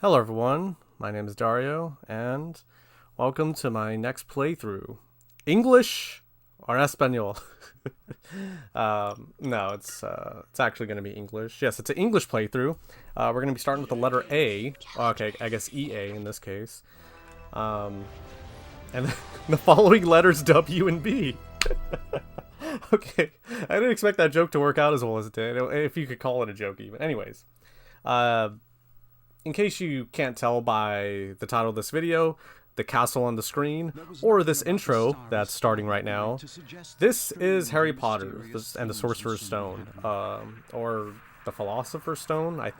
Hello everyone, my name is Dario, and welcome to my next playthrough. English or Espanol? No, it's actually going to be English. Yes, it's an English playthrough. We're going to be starting with the letter A. Okay, I guess EA in this case. And the following letters W and B. Okay, I didn't expect that joke to work out as well as it did, if you could call it a joke even. Anyways, in case you can't tell by the title of this video, the castle on the screen, or this intro that's starting right now, this is Harry Potter and the Sorcerer's Stone, or the Philosopher's Stone, I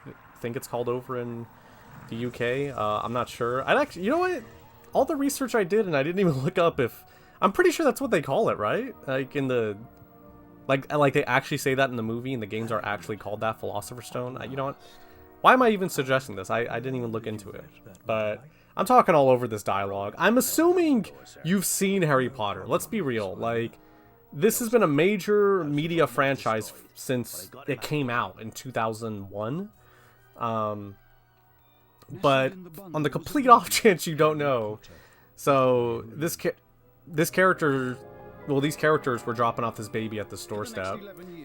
think it's called over in the UK. I'm not sure. You know what? All the research I did, and I didn't even look up if... I'm pretty sure that's what they call it, right? Like in the... Like they actually say that in the movie, and the games are actually called that, Philosopher's Stone. You know what? Why am I even suggesting this? I didn't even look into it. But I'm talking all over this dialogue. I'm assuming you've seen Harry Potter. Let's be real. Like, this has been a major media franchise since it came out in 2001. But on the complete off chance you don't know, so this character... Well, these characters were dropping off this baby at this doorstep,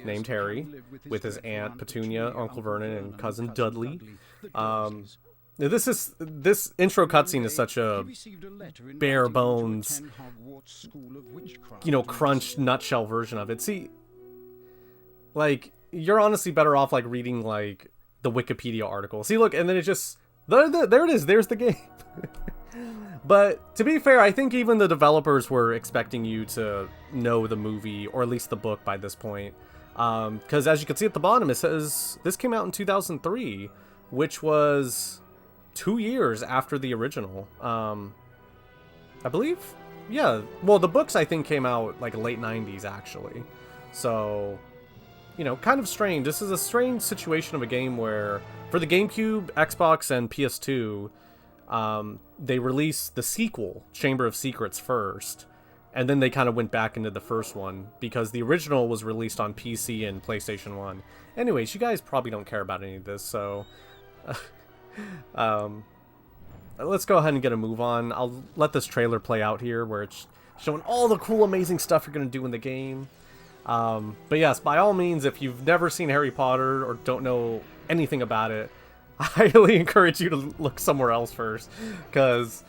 named Harry, with his aunt Petunia, Uncle Vernon, and cousin Dudley. This intro cutscene is such a bare bones, crunched nutshell version of it. See, like, you're honestly better off like reading like the Wikipedia article. See, look, and then it just there it is. There's the game. But to be fair, I think even the developers were expecting you to know the movie, or at least the book by this point. Because as you can see at the bottom, it says this came out in 2003, which was 2 years after the original. I believe? Yeah. Well, the books, I think, came out like late 90s, actually. So, kind of strange. This is a strange situation of a game where, for the GameCube, Xbox, and PS2... they released the sequel, Chamber of Secrets, first, and then they kind of went back into the first one, because the original was released on PC and PlayStation 1. Anyways, you guys probably don't care about any of this, so... let's go ahead and get a move on. I'll let this trailer play out here, where it's showing all the cool, amazing stuff you're going to do in the game. But yes, by all means, if you've never seen Harry Potter, or don't know anything about it, I highly encourage you to look somewhere else first, because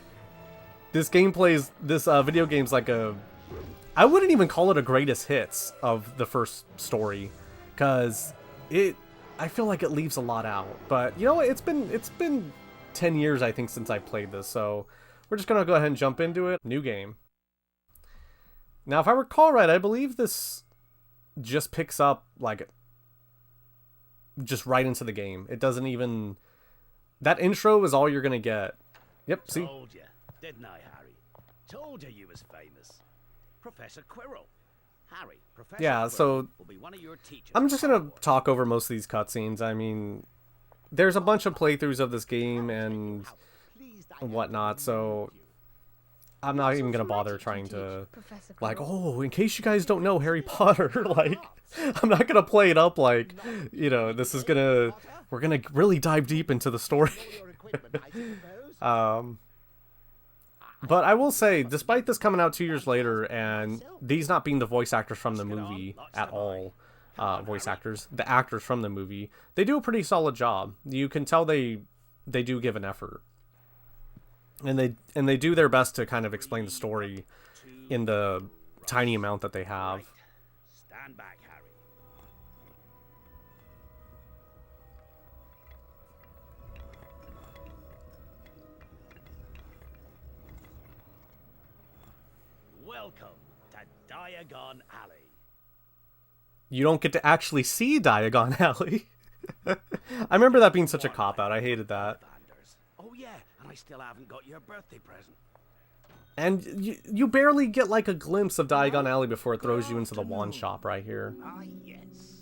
this video game's like I wouldn't even call it a greatest hits of the first story, because I feel like it leaves a lot out. But you know what, it's been 10 years, I think, since I played this, so we're just gonna go ahead and jump into it. New game. Now, if I recall right, I believe this just picks up like just right into the game. It doesn't even... That intro is all you're gonna get. Yep, see? Told you, didn't I, Harry? Told you was famous. Professor Quirrell. Harry, Professor Yeah, so will be one of your teachers. I'm just gonna talk over most of these cutscenes. I mean, there's a bunch of playthroughs of this game and whatnot, so I'm not even gonna bother trying to, like, oh, in case you guys don't know Harry Potter, like, I'm not gonna play it up like, this is gonna... We're gonna really dive deep into the story. But I will say, despite this coming out 2 years later, and these not being the voice actors from the movie at all, the actors from the movie, they do a pretty solid job. You can tell they do give an effort. And they do their best to kind of explain the story in the tiny amount that they have. Stand back, Harry. Welcome to Diagon Alley. You don't get to actually see Diagon Alley. I remember that being such a cop-out. I hated that. Oh yeah, and I still haven't got your birthday present. And you barely get like a glimpse of Diagon Alley before it throws you into the wand shop right here. Ah, yes.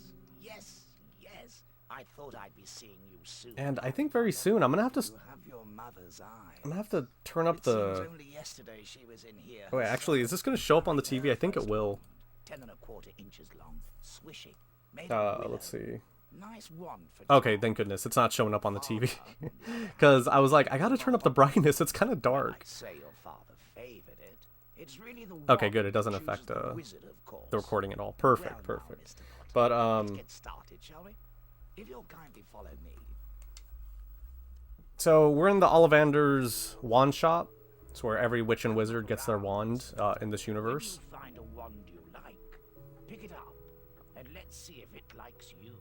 I thought I'd be seeing you soon. And I think very soon I'm gonna have to... You have your mother's eye. I'm gonna have to turn up the... Only yesterday she was in here. Oh, wait, actually, is this gonna show up on the TV? I think it will. 10 1/4 inches long, swishy. Let's see. Nice one for Okay, thank goodness it's not showing up on the TV. Because I was like, I gotta turn up the brightness, it's kind of dark. say your father favored it. It's really the Okay, wand good, it doesn't that affect chooses the wizard, of course. the recording at all. Perfect, Well, now, perfect. Mr. Potter, But, let's get started, shall we? If you'll kindly follow me. so we're in the Ollivander's wand shop. It's where every witch and wizard gets their wand in this universe. When you find a wand you like, pick it up, and let's see if it likes you.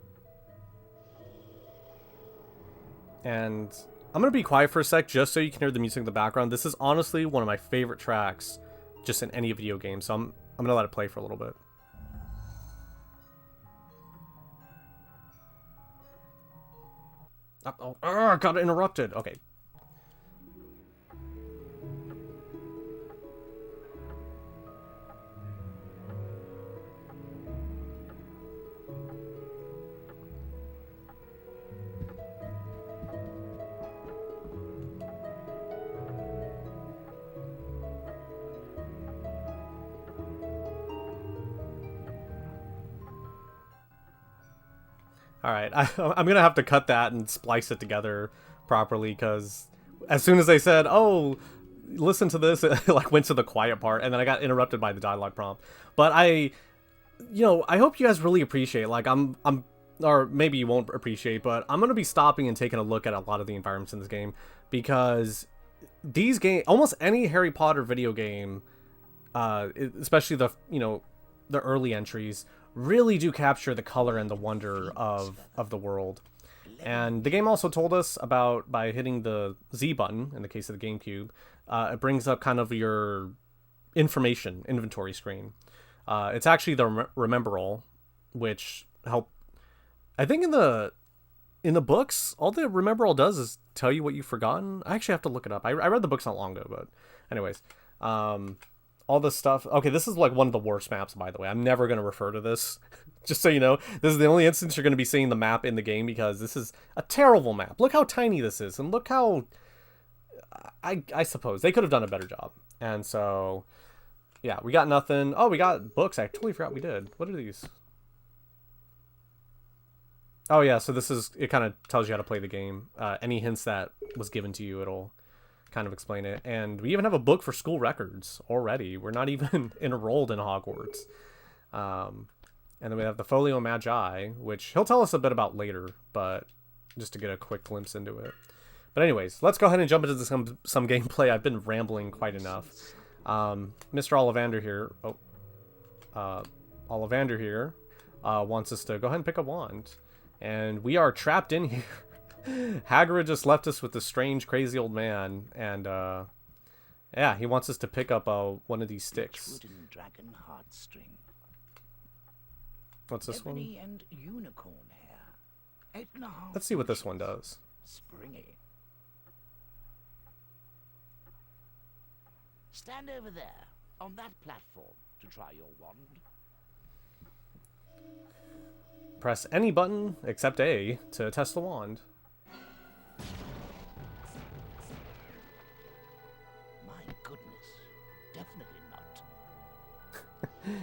And I'm gonna be quiet for a sec just so you can hear the music in the background. This is honestly one of my favorite tracks just in any video game, so I'm gonna let it play for a little bit. Got interrupted. Okay. Alright, I'm gonna have to cut that and splice it together properly, because as soon as they said, oh, listen to this, it like went to the quiet part, and then I got interrupted by the dialogue prompt. But I hope you guys really appreciate, like, or maybe you won't appreciate, but I'm gonna be stopping and taking a look at a lot of the environments in this game, because these almost any Harry Potter video game, especially the early entries, really do capture the color and the wonder of the world. And the game also told us about, by hitting the Z button, in the case of the GameCube, it brings up kind of your information inventory screen. It's actually the Remember All, which help. I think in the books, all the Remember All does is tell you what you've forgotten. I actually have to look it up. I read the books not long ago, but anyways, all this stuff. Okay, this is like one of the worst maps, by the way. I'm never going to refer to this. Just so you know, this is the only instance you're going to be seeing the map in the game, because this is a terrible map. Look how tiny this is, and look how... I suppose they could have done a better job. And so, yeah, we got nothing. Oh, we got books. I totally forgot we did. What are these? Oh, yeah, so this is... It kind of tells you how to play the game. Any hints that was given to you, it'll kind of explain it. And we even have a book for school records already. We're not even enrolled in Hogwarts. And then we have the Folio Magi, which he'll tell us a bit about later, but just to get a quick glimpse into it. But anyways, let's go ahead and jump into some gameplay. I've been rambling quite enough. Mr. Ollivander here, Ollivander here wants us to go ahead and pick a wand. And we are trapped in here. Hagrid just left us with this strange, crazy old man, and yeah, he wants us to pick up one of these sticks. What's this one? And unicorn hair. Let's see what this one does. Springy. Stand over there, on that platform, to try your wand. Press any button except A to test the wand. My goodness, definitely not.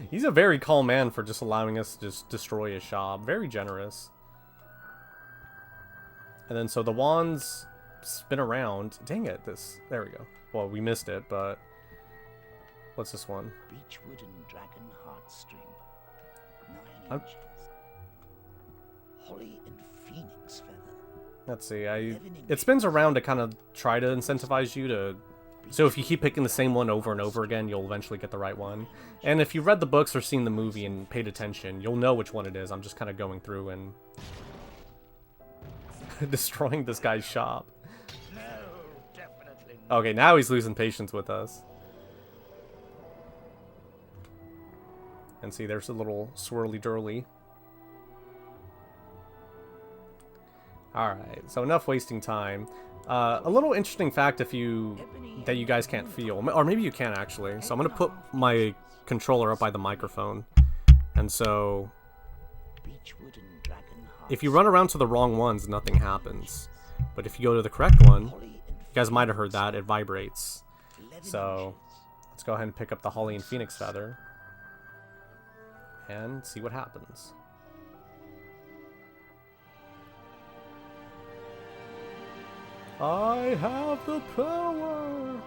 He's a very calm man for just allowing us to just destroy his shop. Very generous. And then so the wands spin around. Dang it, there we go. Well, we missed it, but what's this one? Beechwood and dragon heartstring. 9 inches. Holly and phoenix feather. Let's see. It spins around to kind of try to incentivize you to. So if you keep picking the same one over and over again, you'll eventually get the right one. And if you've read the books or seen the movie and paid attention, you'll know which one it is. I'm just kind of going through and destroying this guy's shop. No, definitely not. Okay, now he's losing patience with us. And see, there's a little swirly-durly. Alright, so enough wasting time. A little interesting fact that you guys can't feel, or maybe you can actually. So I'm going to put my controller up by the microphone. And so if you run around to the wrong ones, nothing happens. But if you go to the correct one, you guys might have heard that, it vibrates. So let's go ahead and pick up the Holly and Phoenix Feather and see what happens. I have the power.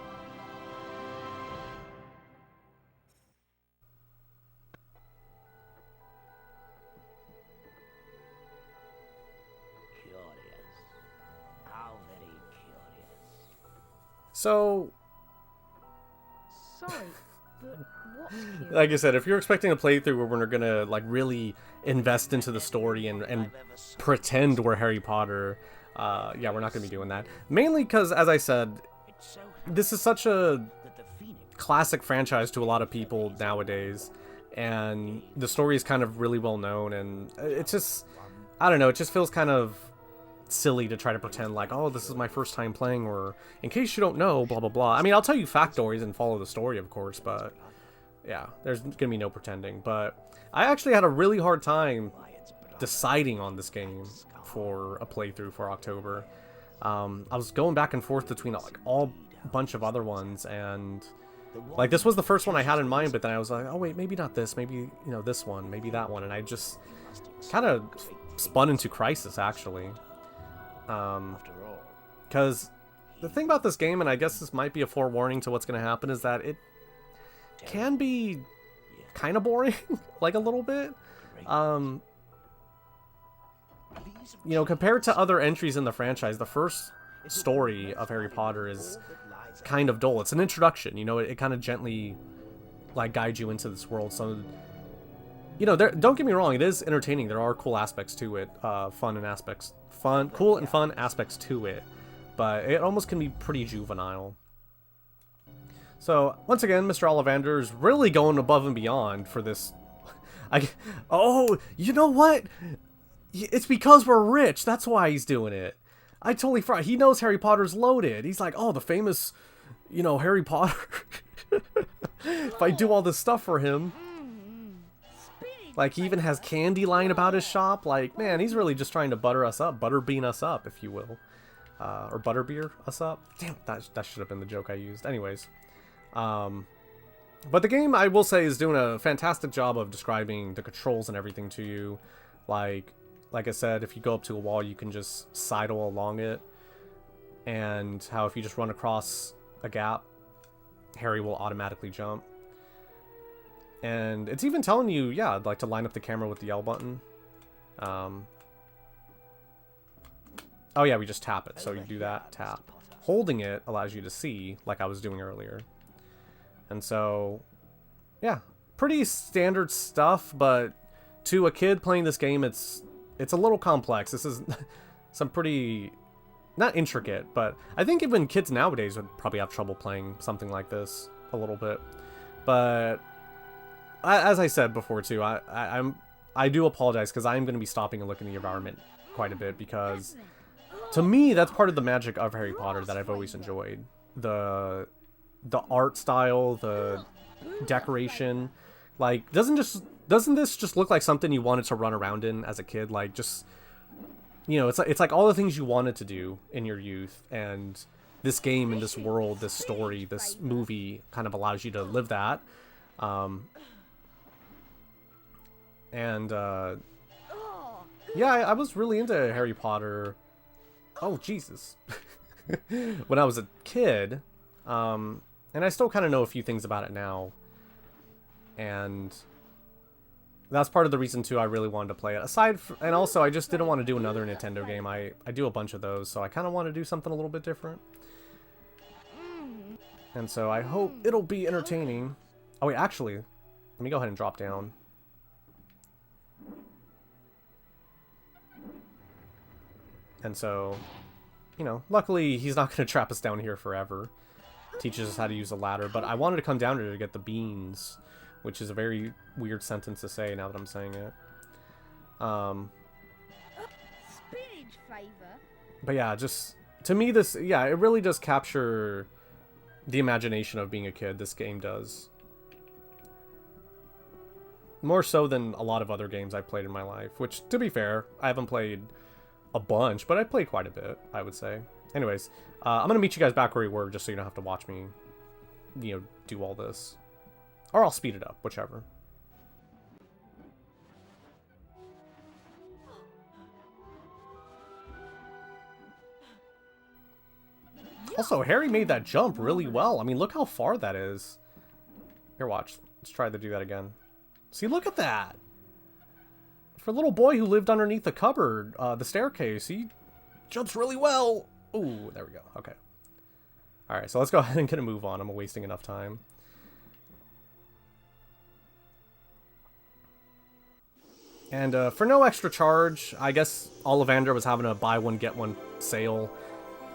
Curious. How very curious. So, Sorry, but what's curious? like I said, if you're expecting a playthrough where we're gonna like really invest into the story and pretend we're Harry Potter, yeah, we're not gonna be doing that. Mainly because, as I said, It's so this is such a that the phoenix classic franchise to a lot of people nowadays, and the story is kind of really well known, and it's just, I don't know, it just feels kind of silly to try to pretend like, oh, this is my first time playing, or in case you don't know, blah blah blah. I mean, I'll tell you factoids and follow the story, of course, but yeah, there's gonna be no pretending. But I actually had a really hard time deciding on this game for a playthrough for October. I was going back and forth between like all bunch of other ones, and like this was the first one I had in mind, but then I was like, oh wait, maybe not this, maybe, you know, this one, maybe that one, and I just kind of spun into Crisis, actually. after all. Because the thing about this game, and I guess this might be a forewarning to what's going to happen, is that it can be kind of boring, like a little bit. You know, compared to other entries in the franchise, the first story of Harry Potter is kind of dull. It's an introduction, you know, it kind of gently like guides you into this world. So, you know, don't get me wrong, it is entertaining. There are cool aspects to it, cool and fun aspects to it, but it almost can be pretty juvenile. So once again, Mr. Ollivander is really going above and beyond for this. Oh, you know what? It's because we're rich. That's why he's doing it. I totally forgot. He knows Harry Potter's loaded. He's like, oh, the famous, you know, Harry Potter. If I do all this stuff for him. Like, he even has candy lying about his shop. Like, man, he's really just trying to butterbean us up, if you will. Or butterbeer us up. Damn, that should have been the joke I used. Anyways. But the game, I will say, is doing a fantastic job of describing the controls and everything to you. Like I said, if you go up to a wall, you can just sidle along it. And how if you just run across a gap, Harry will automatically jump. And it's even telling you, yeah, like to line up the camera with the L button. Oh yeah, we just tap it. So you do that, tap. Holding it allows you to see, like I was doing earlier. And so, yeah, pretty standard stuff, but to a kid playing this game, it's a little complex. This is some pretty, not intricate, but I think even kids nowadays would probably have trouble playing something like this a little bit. But as I said before too, I do apologize because I'm going to be stopping and looking at the environment quite a bit, because to me that's part of the magic of Harry Potter that I've always enjoyed. The art style, the decoration, like doesn't this just look like something you wanted to run around in as a kid? Like, just, you know, it's like all the things you wanted to do in your youth, and this game and this world, this story, this movie kind of allows you to live that. Yeah, I was really into Harry Potter. Oh, Jesus. When I was a kid. And I still kind of know a few things about it now. And that's part of the reason, too, I really wanted to play it. And also, I just didn't want to do another Nintendo game. I do a bunch of those, so I kind of want to do something a little bit different. And so I hope it'll be entertaining. Oh, wait, actually, let me go ahead and drop down. And so, you know, luckily he's not going to trap us down here forever. Teaches us how to use a ladder, but I wanted to come down here to get the beans, which is a very weird sentence to say now that I'm saying it. Spinach flavor. But yeah, just to me this, yeah, it really does capture the imagination of being a kid. This game does. More so than a lot of other games I've played in my life, which, to be fair, I haven't played a bunch, but I played quite a bit, I would say. Anyways, I'm going to meet you guys back where we were, just so you don't have to watch me, you know, do all this. Or I'll speed it up, whichever. Also, Harry made that jump really well. I mean, look how far that is. Here, watch. Let's try to do that again. See, look at that. For a little boy who lived underneath the cupboard, the staircase, he jumps really well. Ooh, there we go. Okay. Alright, so let's go ahead and get a move on. I'm wasting enough time. And for no extra charge, I guess Ollivander was having a buy one, get one sale.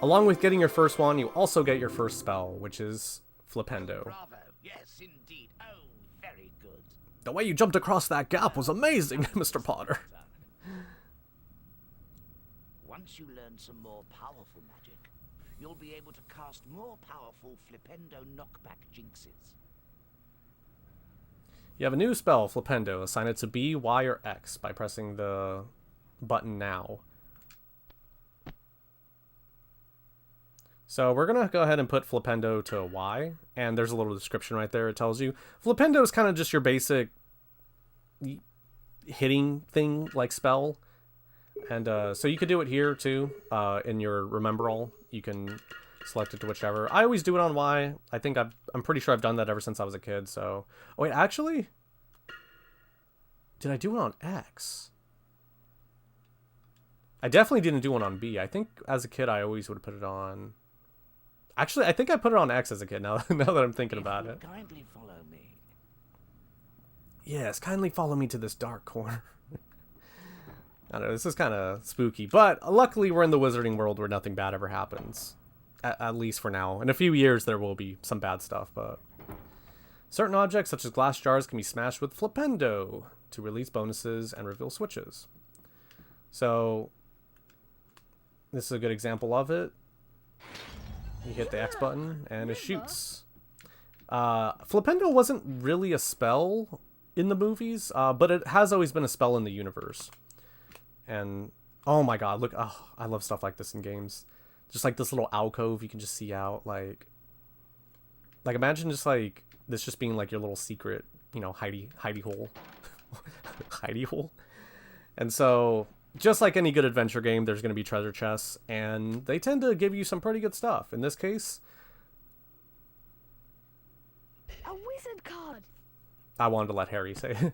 Along with getting your first one, you also get your first spell, which is Flipendo. Bravo. Yes, indeed. Oh, very good. The way you jumped across that gap was amazing, Mr. Potter. Once you learn some more powerful magic, you'll be able to cast more powerful Flipendo knockback jinxes. You have a new spell, Flipendo. Assign it to B, Y, or X by pressing the button now. So we're going to go ahead and put Flipendo to Y, and there's a little description right there. It tells you. Flipendo is kind of just your basic hitting thing, like spell. And so you could do it here, too, in your Remember All. You can select it to whichever. I always do it on Y. I think I'm pretty sure I've done that ever since I was a kid, so... Oh, wait, actually? Did I do it on X? I definitely didn't do one on B. I think as a kid I always would put it on... Actually, I think I put it on X as a kid, now that I'm thinking about it. Kindly follow me. Yes, kindly follow me to this dark corner. I don't know, this is kind of spooky, but luckily we're in the wizarding world where nothing bad ever happens. At least for now. In a few years there will be some bad stuff, but... Certain objects, such as glass jars, can be smashed with Flipendo to release bonuses and reveal switches. So, this is a good example of it. You hit the X button, and it shoots. Flipendo wasn't really a spell in the movies, but it has always been a spell in the universe. And, oh my god, look, oh, I love stuff like this in games. Just like this little alcove you can just see out, like imagine just like, this just being like your little secret, you know, hidey hole. Hidey hole. And so, just like any good adventure game, there's going to be treasure chests, and they tend to give you some pretty good stuff. In this case... A wizard card! I wanted to let Harry say it.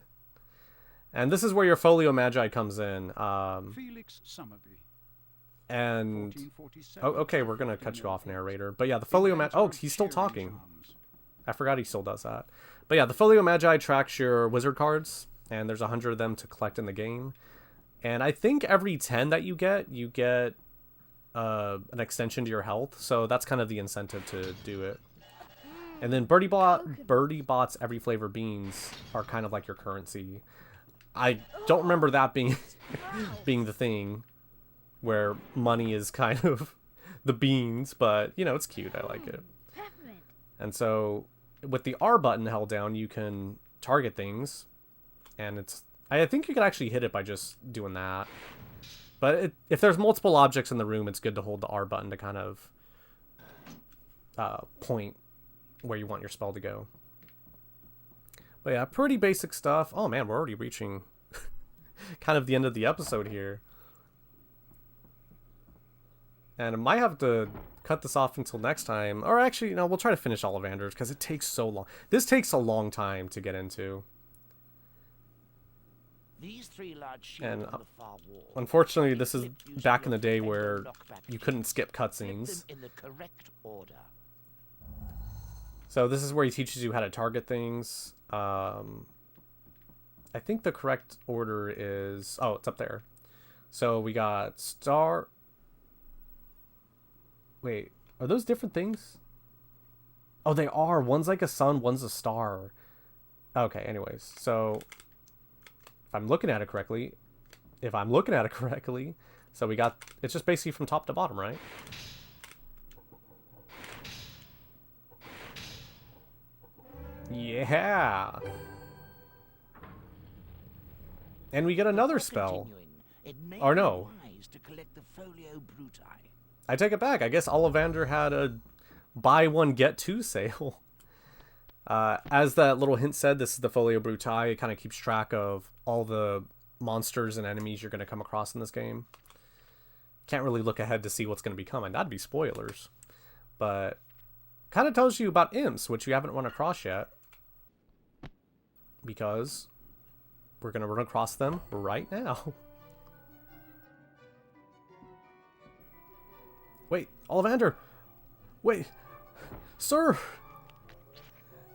And this is where your Folio Magi comes in. Felix Summerby. And... Oh, okay, we're going to cut you off, narrator. But yeah, the Folio Magi... Oh, he's still talking. I forgot he still does that. But yeah, the Folio Magi tracks your wizard cards, and there's 100 of them to collect in the game. And I think every 10 that you get an extension to your health, so that's kind of the incentive to do it. And then Birdie Bot's every flavor beans are kind of like your currency. I don't remember that being being the thing where money is kind of the beans, but you know, it's cute. I like it. And so with the R button held down, you can target things, and I think you can actually hit it by just doing that. But if there's multiple objects in the room, it's good to hold the R button to kind of point where you want your spell to go. But yeah, pretty basic stuff. Oh man, we're already reaching kind of the end of the episode here. And I might have to cut this off until next time. Or actually, no, we'll try to finish Ollivander's because it takes so long. This takes a long time to get into. These three large shields And on the far wall. unfortunately, this is back in the day where you couldn't skip cutscenes. In the correct order. So this is where he teaches you how to target things. I think the correct order is... Oh, it's up there. So we got star... Wait, are those different things? Oh, they are. One's like a sun, one's a star. Okay, anyways. So, if I'm looking at it correctly... So we got... It's just basically from top to bottom, right? Yeah! And we get another spell. Or no. To collect the Folio Bruti. I take it back. I guess Ollivander had a buy one, get two sale. As that little hint said, this is the Folio Bruti. It kind of keeps track of all the monsters and enemies you're going to come across in this game. Can't really look ahead to see what's going to be coming. That'd be spoilers. but kind of tells you about imps, which you haven't run across yet. Because we're going to run across them right now. Wait, Ollivander! Wait! Sir!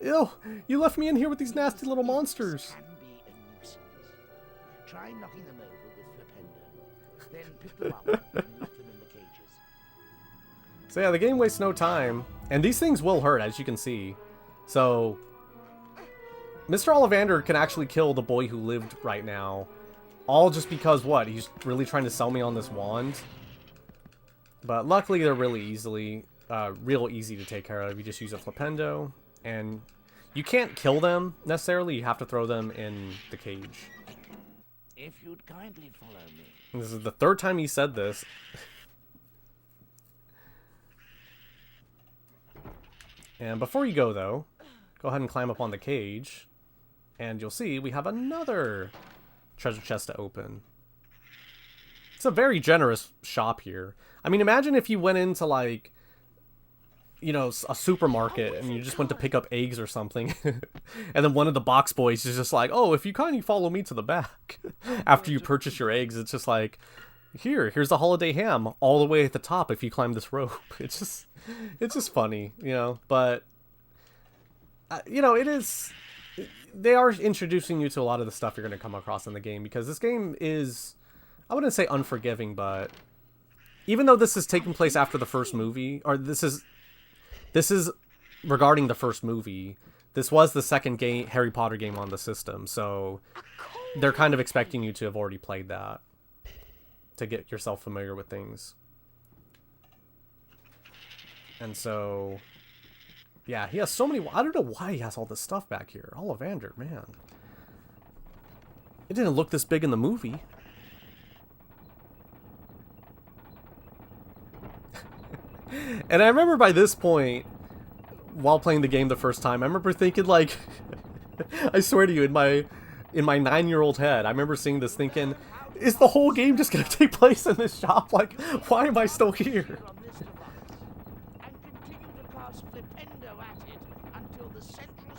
Ew! You left me in here with these nasty little monsters! Can be a nuisance. Try knocking them over with Flipendo. Then pick them up and lock them in the cages. So yeah, the game wastes no time. And these things will hurt, as you can see. So Mr. Ollivander can actually kill the boy who lived right now. All just because, what? He's really trying to sell me on this wand? But luckily, they're really real easy to take care of. You just use a Flipendo, and you can't kill them, necessarily. You have to throw them in the cage. If you'd kindly follow me. And this is the third time he said this. And before you go, though, go ahead and climb up on the cage. And you'll see we have another treasure chest to open. It's a very generous shop here. I mean, imagine if you went into, like, you know, a supermarket and you just went to pick up eggs or something. And then one of the box boys is just like, oh, if you kindly follow me to the back. After you purchase your eggs, it's just like, here's the holiday ham all the way at the top if you climb this rope. It's just funny, you know. But, you know, they are introducing you to a lot of the stuff you're going to come across in the game. Because this game is, I wouldn't say unforgiving, but even though this is taking place after the first movie, or this is regarding the first movie, this was the second Harry Potter game on the system, so they're kind of expecting you to have already played that to get yourself familiar with things. And so, yeah, he has so many. I don't know why he has all this stuff back here. Ollivander, man. It didn't look this big in the movie. And I remember by this point, while playing the game the first time, I remember thinking, like, I swear to you, in my 9-year-old head, I remember seeing this thinking, is the whole game just gonna take place in this shop? Like, why am I still here?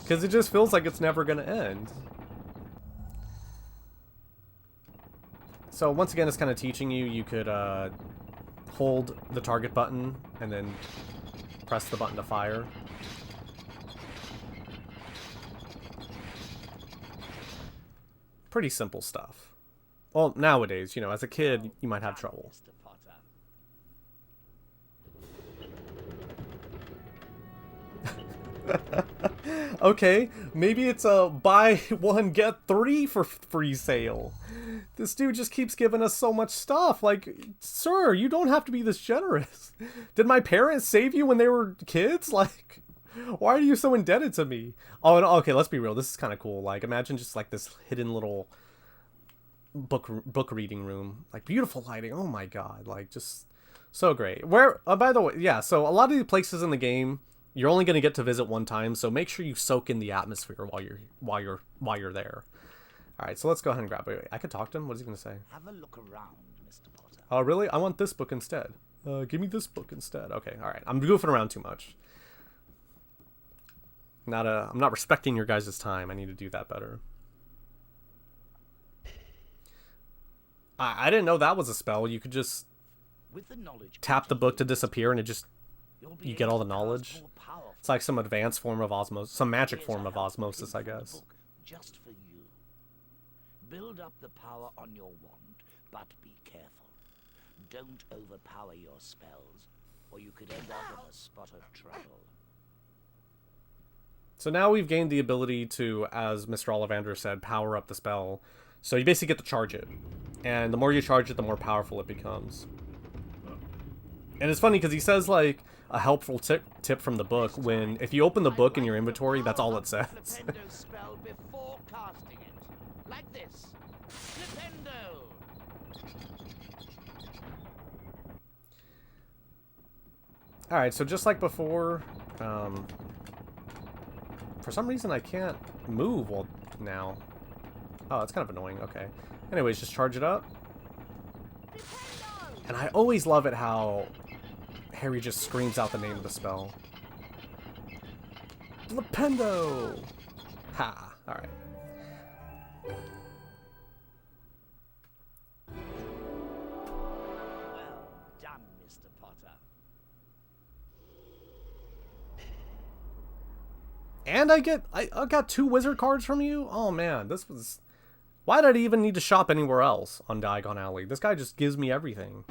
Because it just feels like it's never gonna end. So once again, it's kind of teaching you, you could hold the target button and then press the button to fire. Pretty simple stuff. Well, nowadays, you know, as a kid, you might have trouble. Okay, maybe it's a buy one get 3 for free sale. This dude just keeps giving us so much stuff. Like, sir, you don't have to be this generous. Did my parents save you when they were kids? Like, why are you so indebted to me? Oh, and okay, let's be real. This is kind of cool. Like, imagine just like this hidden little book reading room. Like, beautiful lighting. Oh my god, like, just so great. Where? By the way, yeah. So a lot of the places in the game, you're only going to get to visit one time, so make sure you soak in the atmosphere while you're there. All right, so let's go ahead and grab it. Wait, I could talk to him. What is he going to say? Have a look around, Mr. Potter. Oh, really? I want this book instead. Give me this book instead. Okay, all right. I'm goofing around too much. I'm not respecting your guys' time. I need to do that better. I didn't know that was a spell. You could just With the knowledge tap the book to disappear, and it just you'll be you get all the able to cast knowledge. more powerful It's like some advanced form of osmosis, some magic Here's form a of helpful osmosis, I hint from the guess. book, just for you. Build up the power on your wand, but be careful. Don't overpower your spells, or you could end up in a spot of trouble. So now we've gained the ability to, as Mr. Ollivander said, power up the spell. So you basically get to charge it. And the more you charge it, the more powerful it becomes. And it's funny because he says, like, a helpful tip from the book, when if you open the book in your inventory, that's all it says. Flipendo spell before casting it. Like this. Flipendo! Alright, so just like before, for some reason I can't move now. Oh, that's kind of annoying. Okay. Anyways, just charge it up. And I always love it how Harry just screams out the name of the spell. Flipendo! Ha! Alright. Well done, Mr. Potter. And I got 2 wizard cards from you? Oh man, this was... Why did I even need to shop anywhere else on Diagon Alley? This guy just gives me everything.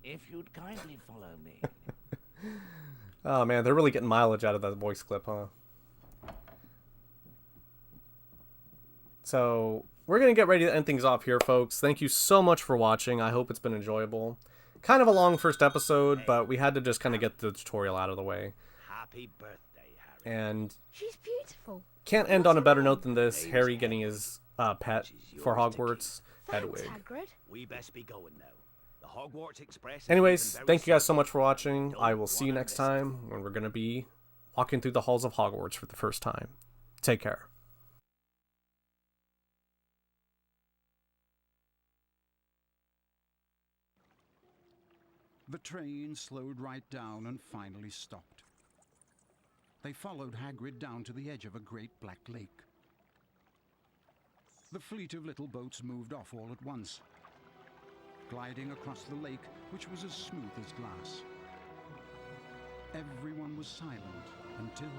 If you'd kindly follow me. Oh man, they're really getting mileage out of that voice clip, huh? So, we're going to get ready to end things off here, folks. Thank you so much for watching. I hope it's been enjoyable. Kind of a long first episode, but we had to just kind of get the tutorial out of the way. Happy birthday, Harry. And She's beautiful. can't end on a better note than this. Harry getting his pet for Hogwarts, Thanks, Hedwig. Hagrid. We best be going now. The Hogwarts Express. is Anyways, leaving very thank you guys so soon. much for watching. Don't I will see you wanna next miss it. time when we're going to be walking through the halls of Hogwarts for the first time. Take care. The train slowed right down and finally stopped. They followed Hagrid down to the edge of a great black lake. The fleet of little boats moved off all at once, gliding across the lake, which was as smooth as glass. Everyone was silent until